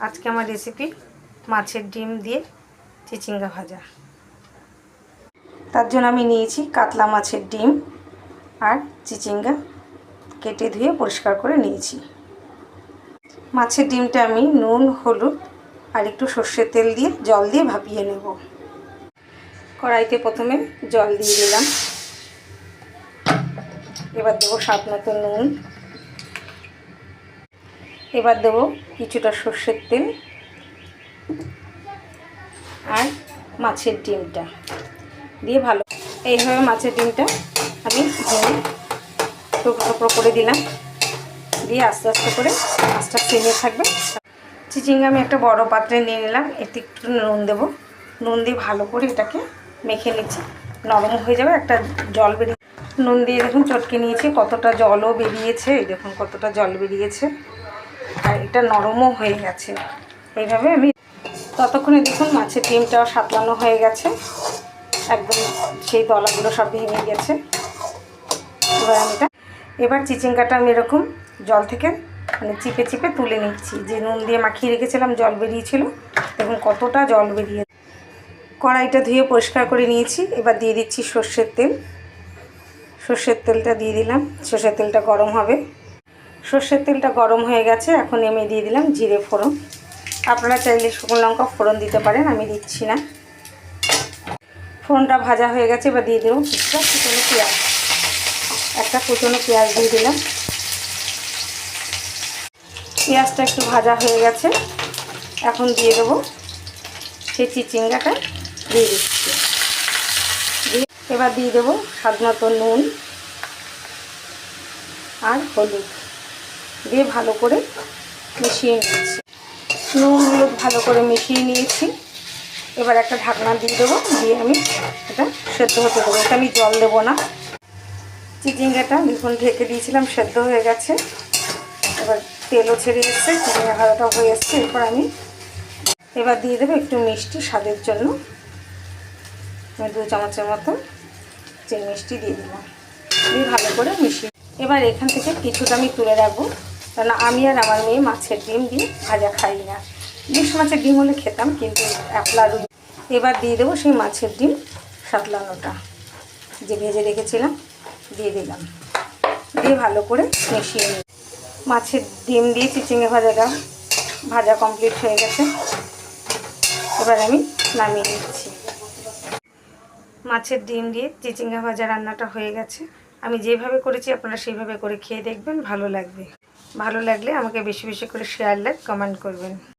আজকে আমার রেসিপি মাছের ডিম দিয়ে চিচিঙ্গা ভাজা। তার জন্য আমি নিয়েছি কাতলা মাছের ডিম আর চিচিঙ্গা কেটে ধুয়ে পরিষ্কার করে নিয়েছি। মাছের ডিমটা আমি নুন, হলুদ আর একটু সর্ষের তেল দিয়ে জল দিয়ে ভাপিয়ে নেব। কড়াইতে প্রথমে জল দিয়ে দিলাম। এবার দেবো স্বাদ মতো নুন। এবার দেবো কিছুটা সর্ষের তেল আর মাছের ডিমটা দিয়ে ভালো এইভাবে মাছের ডিমটা আমি টুকরো টুকরো করে দিলাম। দিয়ে আস্তে আস্তে করে মাছটা সিমে থাকবে। চিচিঙ্গা আমি একটা বড় পাত্রে নিয়ে নিলাম। এতে একটু নুন দেবো। নুন দিয়ে ভালো করে এটাকে মেখে নিচ্ছি। নরম হয়ে যাবে, একটা জল বেরিয়ে নুন দিয়ে দেখুন চটকে নিয়েছি, কতটা জলও বেরিয়েছে। এই দেখুন কতটা জল বেরিয়েছে আর এটা নরমও হয়ে গেছে। এইভাবে আমি ততক্ষণে দেখুন মাছের ডিমটাও সাতলানো হয়ে গেছে, একদম সেই দলাগুলো সব ভেঙে গেছে। এবার চিচিঙ্গাটা আমি এরকম জল থেকে চিপে চিপে তুলে নিচ্ছি। যে নুন দিয়ে মাখিয়ে রেখেছিলাম জল বেরিয়েছিল, দেখুন কতটা জল বেরিয়ে। কড়াইটা ধুয়ে পরিষ্কার করে নিয়েছি। এবার দিয়ে দিচ্ছি সর্ষের তেল। সর্ষের তেলটা দিয়ে দিলাম। সর্ষের তেলটা গরম হবে। সর্ষের তেলটা গরম হয়ে গেছে। এখন আমি দিয়ে দিলাম জিরে ফোড়ন। আপনারা চাইলে শুকনো লঙ্কা ফোড়ন দিতে পারেন, আমি দিচ্ছি না। ফোড়নটা ভাজা হয়ে গেছে। এবার দিয়ে দেবো কিছুটা কুচনো পেঁয়াজ। একটা কুচনো পেঁয়াজ দিয়ে দিলাম। পেঁয়াজটা একটু ভাজা হয়ে গেছে। এখন দিয়ে দেবো সেই চিচিঙ্গাটা দিয়ে দিচ্ছি। এবার দিয়ে দেবো স্বাদ মতো নুন আর হলুদ দিয়ে ভালো করে মিশিয়ে নিচ্ছি। নুন হলুদ ভালো করে মিশিয়ে নিয়েছি। এবার একটা ঢাকনা দিয়ে দেবো। দিয়ে আমি এটা সেদ্ধ হতে দেবো। এটা আমি জল দেবো না। চিচিঙ্গাটা দেখুন ঢেকে দিয়েছিলাম, সেদ্ধ হয়ে গেছে। এবার তেলও ছেড়ে এসছে, চিচিঙ্গা ভাজাটা হয়ে এসছে। এবার দিয়ে দেবো একটু মিষ্টি স্বাদের জন্য। আমি 2 চামচের মতো যে মিষ্টি দিয়ে দিলাম। দিয়ে ভালো করে মিশিয়ে এবার এখান থেকে কিছুটা আমি তুলে রাখবো, কারণ আমি আর আমার মেয়ে মাছের ডিম দিয়ে ভাজা খাই না। ইলিশ মাছের ডিম হলে খেতাম, কিন্তু একলা রুই। এবার দিয়ে দেবো সেই মাছের ডিম সাতলানোটা যে ভেজে রেখেছিলাম, দিয়ে দিলাম। দিয়ে ভালো করে মিশিয়ে নিই। মাছের ডিম দিয়ে চিচিঙ্গা ভাজা কমপ্লিট হয়ে গেছে। এবার আমি নামিয়ে নিচ্ছি। মাছের ডিম দিয়ে চিচিঙ্গা ভাজা রান্নাটা হয়ে গেছে। আমি যেভাবে করেছি আপনারা সেইভাবে করে খেয়ে দেখবেন, ভালো লাগবে। ভালো লাগলে আমাকে বেশি বেশি করে শেয়ার, লাইক, কমেন্ট করবেন।